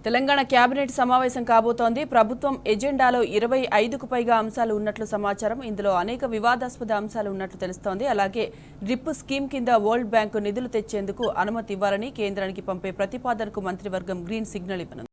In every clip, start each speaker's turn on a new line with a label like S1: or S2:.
S1: Telangana cabinet సమావేశం కాబోతోంది. ప్రభుత్వం ఎజెండాలో 25కు పైగా అంశాలు ఉన్నట్లు సమాచారం. ఇందులో అనేక వివాదాస్పద అంశాలు ఉన్నట్లు తెలుస్తోంది. అలాగే డ్రిప్ స్కీమ్ కింద వరల్డ్ బ్యాంకు నిధులు తెచ్చేందుకు అనుమతి ఇవ్వాలని కేంద్రానికి పంపే ప్రతిపాదనకు మంత్రివర్గం గ్రీన్ సిగ్నల్ ఇవ్వనుంది.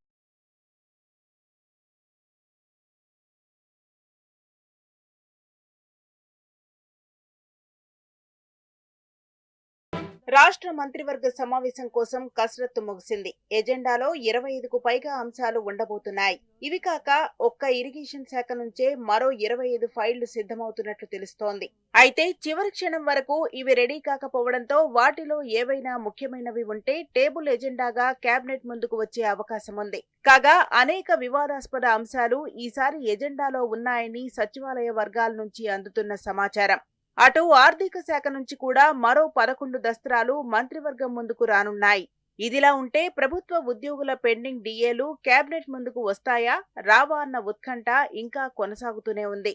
S2: రాష్ట్ర మంత్రివర్గ సమావేశం కోసం కసరత్తు ముగిసింది. ఎజెండాలో 25కు పైగా అంశాలు ఉండబోతున్నాయి. ఇవి కాక ఒక్క ఇరిగేషన్ శాఖ నుంచే మరో 25 ఫైళ్లు సిద్ధమవుతున్నట్లు తెలుస్తోంది. అయితే చివరి క్షణం వరకు ఇవి రెడీ కాకపోవడంతో వాటిలో ఏవైనా ముఖ్యమైనవి ఉంటే టేబుల్ ఎజెండాగా కేబినెట్ ముందుకు వచ్చే అవకాశం ఉంది. కాగా అనేక వివాదాస్పద అంశాలు ఈసారి ఎజెండాలో ఉన్నాయని సచివాలయ వర్గాల నుంచి అందుతున్న సమాచారం. అటు ఆర్థిక శాఖ నుంచి కూడా మరో 11 దస్త్రాలు మంత్రివర్గం ముందుకు రానున్నాయి. ఇదిలా ఉంటే ప్రభుత్వ ఉద్యోగుల పెండింగ్ డిఏలు కేబినెట్ ముందుకు వస్తాయా రావా అన్న ఉత్కంఠ ఇంకా కొనసాగుతూనే ఉంది.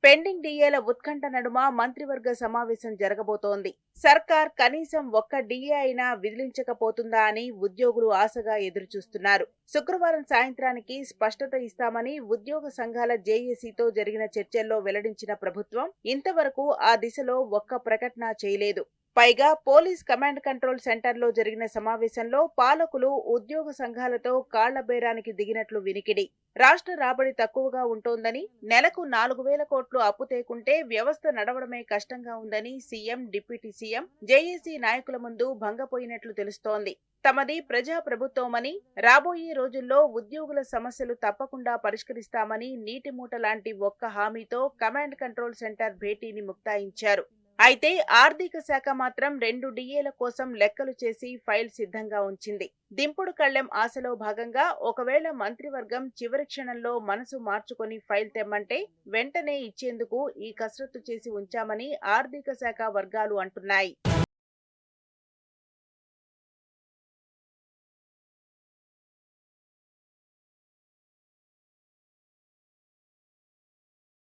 S2: పెండింగ్ డిఏల ఉత్కంఠ నడుమ మంత్రివర్గ సమావేశం జరగబోతోంది. సర్కార్ కనీసం ఒక్క డిఏ అయినా విధించకపోతుందా అని ఉద్యోగులు ఆశగా ఎదురుచూస్తున్నారు. శుక్రవారం సాయంత్రానికి స్పష్టత ఇస్తామని ఉద్యోగ సంఘాల జేఏసీతో జరిగిన చర్చల్లో వెల్లడించిన ప్రభుత్వం ఇంతవరకు ఆ దిశలో ఒక్క ప్రకటన చేయలేదు. పైగా పోలీస్ కమాండ్ కంట్రోల్ సెంటర్లో జరిగిన సమావేశంలో పాలకులు ఉద్యోగ సంఘాలతో కాళ్ల బేరానికి దిగినట్లు వినికిడి. రాష్ట్ర రాబడి తక్కువగా ఉంటోందని, నెలకు 4,000 కోట్లు అప్పు తేకుంటే వ్యవస్థ నడవడమే కష్టంగా ఉందని సీఎం, డిప్యూటీ సీఎం, జేఏసీ నాయకుల ముందు భంగపోయినట్లు తెలుస్తోంది. తమది ప్రజా ప్రభుత్వమని, రాబోయే రోజుల్లో ఉద్యోగుల సమస్యలు తప్పకుండా పరిష్కరిస్తామని నీటిమూట లాంటి ఒక్క హామీతో కమాండ్ కంట్రోల్ సెంటర్ భేటీని ముక్తాయించారు. అయితే ఆర్థిక శాఖ మాత్రం 2 డిఏల కోసం లెక్కలు చేసి ఫైల్ సిద్ధంగా ఉంచింది. దింపుడు కళ్లెం ఆశలో భాగంగా ఒకవేళ మంత్రివర్గం చివరి క్షణంలో మనసు మార్చుకొని ఫైల్ తెమ్మంటే వెంటనే ఇచ్చేందుకు ఈ కసరత్తు చేసి ఉంచామని ఆర్థిక శాఖ వర్గాలు అంటున్నాయి.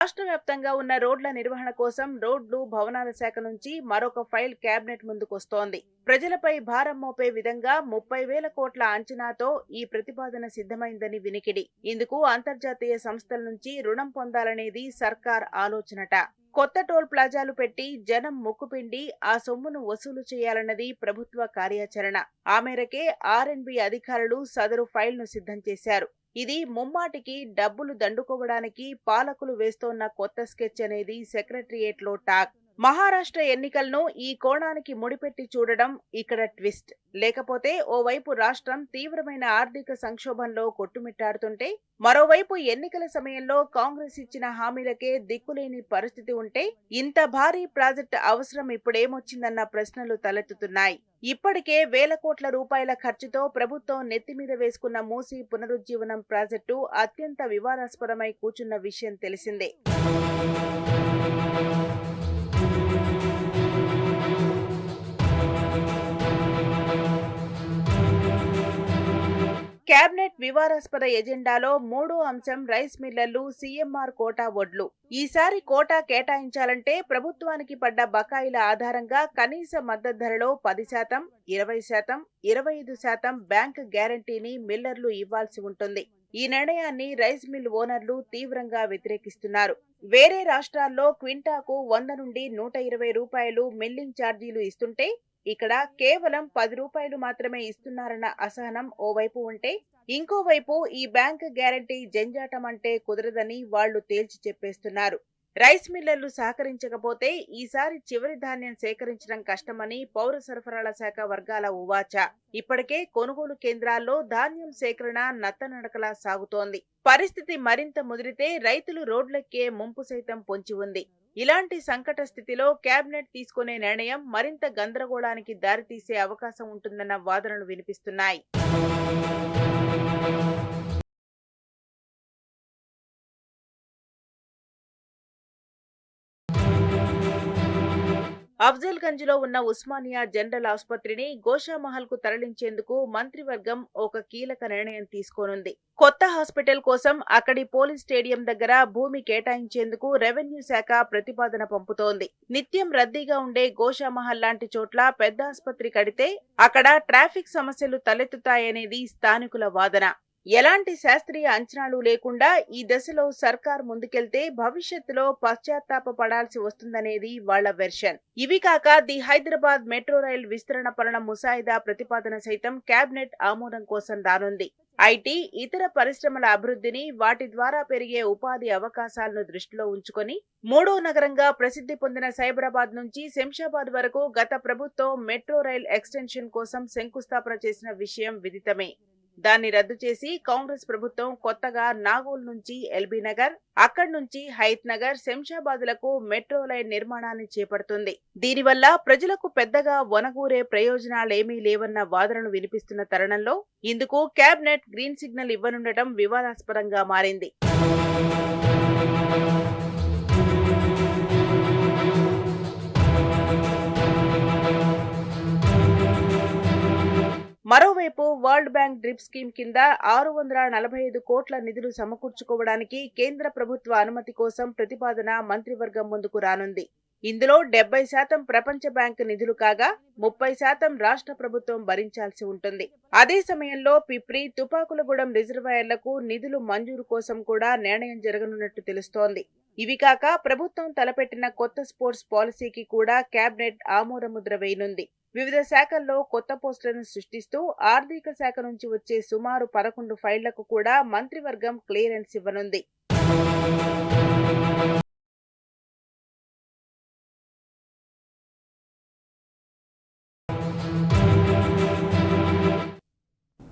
S2: రాష్ట్ర వ్యాప్తంగా ఉన్న రోడ్ల నిర్వహణ కోసం రోడ్లు, భవనాల శాఖ నుంచి మరొక ఫైల్ కేబినెట్ ముందుకొస్తోంది. ప్రజలపై భారం మోపే విధంగా 30,000 కోట్ల అంచనాతో ఈ ప్రతిపాదన సిద్ధమైందని వినికిడి. ఇందుకు అంతర్జాతీయ సంస్థల నుంచి రుణం పొందాలనేది సర్కార్ ఆలోచనట. కొత్త టోల్ ప్లాజాలు పెట్టి జనం ముక్కుపిండి ఆ సొమ్మును వసూలు చేయాలన్నది ప్రభుత్వ కార్యాచరణ. ఆ మేరకే ఆర్ఎండ్బి అధికారులు సదరు ఫైల్ను సిద్ధం చేశారు. ఇది ముమ్మాటికి డబ్బులు దండుకోవడానికి పాలకులు వేస్తోన్న కొత్త స్కెచ్ అనేది సెక్రటరియేట్లో టాక్. మహారాష్ట్ర ఎన్నికలను ఈ కోణానికి ముడిపెట్టి చూడడం ఇక్కడ ట్విస్ట్. లేకపోతే ఓవైపు రాష్ట్రం తీవ్రమైన ఆర్థిక సంక్షోభంలో కొట్టుమిట్టాడుతుంటే, మరోవైపు ఎన్నికల సమయంలో కాంగ్రెస్ ఇచ్చిన హామీలకే దిక్కులేని పరిస్థితి ఉంటే ఇంత భారీ ప్రాజెక్టు అవసరం ఇప్పుడేమొచ్చిందన్న ప్రశ్నలు తలెత్తుతున్నాయి. ఇప్పటికే వేల కోట్ల రూపాయల ఖర్చుతో ప్రభుత్వం నెత్తిమీద వేసుకున్న మూసీ పునరుజ్జీవనం ప్రాజెక్టు అత్యంత వివాదాస్పదమై కూర్చున్న విషయం తెలిసిందే. కేబినెట్ వివాదాస్పద ఎజెండాలో మూడో అంశం రైస్ మిల్లర్లు, సీఎంఆర్ కోటా వడ్లు. ఈసారి కోటా కేటాయించాలంటే ప్రభుత్వానికి పడ్డ బకాయిల ఆధారంగా కనీస మద్దతు ధరలో 10%, 20%, 25% బ్యాంక్ గ్యారంటీని మిల్లర్లు ఇవ్వాల్సి ఉంటుంది. ఈ నిర్ణయాన్ని రైస్ మిల్ ఓనర్లు తీవ్రంగా వ్యతిరేకిస్తున్నారు. వేరే రాష్ట్రాల్లో క్వింటాకు 100 నుండి 120 రూపాయలు మిల్లింగ్ ఛార్జీలు ఇస్తుంటే ఇక్కడ కేవలం 10 రూపాయలు మాత్రమే ఇస్తున్నారన్న అసహనం ఓవైపు ఉంటే, ఇంకోవైపు ఈ బ్యాంక్ గ్యారంటీ జంజాటం అంటే కుదరదని వాళ్లు తేల్చి చెప్పేస్తున్నారు. రైస్ మిల్లర్లు సహకరించకపోతే ఈసారి చివరి ధాన్యం సేకరించడం కష్టమని పౌర సరఫరాల శాఖ వర్గాల ఉవాచ. ఇప్పటికే కొనుగోలు కేంద్రాల్లో ధాన్యం సేకరణ నత్తనడకలా సాగుతోంది. పరిస్థితి మరింత ముదిరితే రైతులు రోడ్లెక్కే ముంపు సైతం పొంచి ఉంది. ఇలాంటి సంకట స్థితిలో కేబినెట్ తీసుకునే నిర్ణయం మరింత గందరగోళానికి దారితీసే అవకాశం ఉంటుందన్న వాదనలు వినిపిస్తున్నాయి. అఫ్జల్గంజ్ లో ఉన్న ఉస్మానియా జనరల్ ఆసుపత్రిని గోషామహల్ కు తరలించేందుకు మంత్రివర్గం ఒక కీలక నిర్ణయం తీసుకోనుంది. కొత్త హాస్పిటల్ కోసం అక్కడి పోలీస్ స్టేడియం దగ్గర భూమి కేటాయించేందుకు రెవెన్యూ శాఖ ప్రతిపాదన పంపుతోంది. నిత్యం రద్దీగా ఉండే గోషామహల్ లాంటి చోట్ల పెద్ద ఆసుపత్రి కడితే అక్కడ ట్రాఫిక్ సమస్యలు తలెత్తుతాయనేది స్థానికుల వాదన. ఎలాంటి శాస్త్రీయ అంచనాలు లేకుండా ఈ దశలో సర్కార్ ముందుకెళ్తే భవిష్యత్తులో పశ్చాత్తాప పడాల్సి వస్తుందనేది వాళ్ల వెర్షన్. ఇవి కాక ది హైదరాబాద్ మెట్రో రైల్ విస్తరణ పనుల ముసాయిదా ప్రతిపాదన సైతం కేబినెట్ ఆమోదం కోసం రానుంది. ఐటీ, ఇతర పరిశ్రమల అభివృద్ధిని, వాటి ద్వారా పెరిగే ఉపాధి అవకాశాలను దృష్టిలో ఉంచుకొని మూడో నగరంగా ప్రసిద్ధి పొందిన సైబరాబాద్ నుంచి శంషాబాద్ వరకు గత ప్రభుత్వం మెట్రో రైల్ ఎక్స్టెన్షన్ కోసం శంకుస్థాపన చేసిన విషయం విదితమే. దాన్ని రద్దు చేసి కాంగ్రెస్ ప్రభుత్వం కొత్తగా నాగోల్ నుంచి ఎల్బీ నగర్, అక్కడి నుంచి హయత్ నగర్, శంషాబాద్లకు మెట్రో లైన్ నిర్మాణాన్ని చేపడుతుంది. దీనివల్ల ప్రజలకు పెద్దగా వనగూరే ప్రయోజనాలేమీ లేవన్న వాదనలు వినిపిస్తున్న తరుణంలో ఇందుకు కేబినెట్ గ్రీన్ సిగ్నల్ ఇవ్వనుండటం వివాదాస్పదంగా మారింది. మరోవైపు వరల్డ్ బ్యాంక్ డ్రిప్ స్కీమ్ కింద 645 కోట్ల నిధులు సమకూర్చుకోవడానికి కేంద్ర ప్రభుత్వ అనుమతి కోసం ప్రతిపాదన మంత్రివర్గం ముందుకు రానుంది. ఇందులో 70% ప్రపంచ బ్యాంక్ నిధులు కాగా 30% రాష్ట్ర ప్రభుత్వం భరించాల్సి ఉంటుంది. అదే సమయంలో పిప్రి, తుపాకులగూడెం రిజర్వాయర్లకు నిధులు మంజూరు కోసం కూడా నిర్ణయం జరగనున్నట్టు తెలుస్తోంది. ఇవి కాక ప్రభుత్వం తలపెట్టిన కొత్త స్పోర్ట్స్ పాలసీకి కూడా కేబినెట్ ఆమోదముద్ర వేయనుంది. వివిధ శాఖల్లో కొత్త పోస్టులను సృష్టిస్తూ ఆర్థిక శాఖ నుంచి వచ్చే సుమారు 11 ఫైళ్లకు కూడా మంత్రివర్గం క్లియరెన్స్ ఇవ్వనుంది.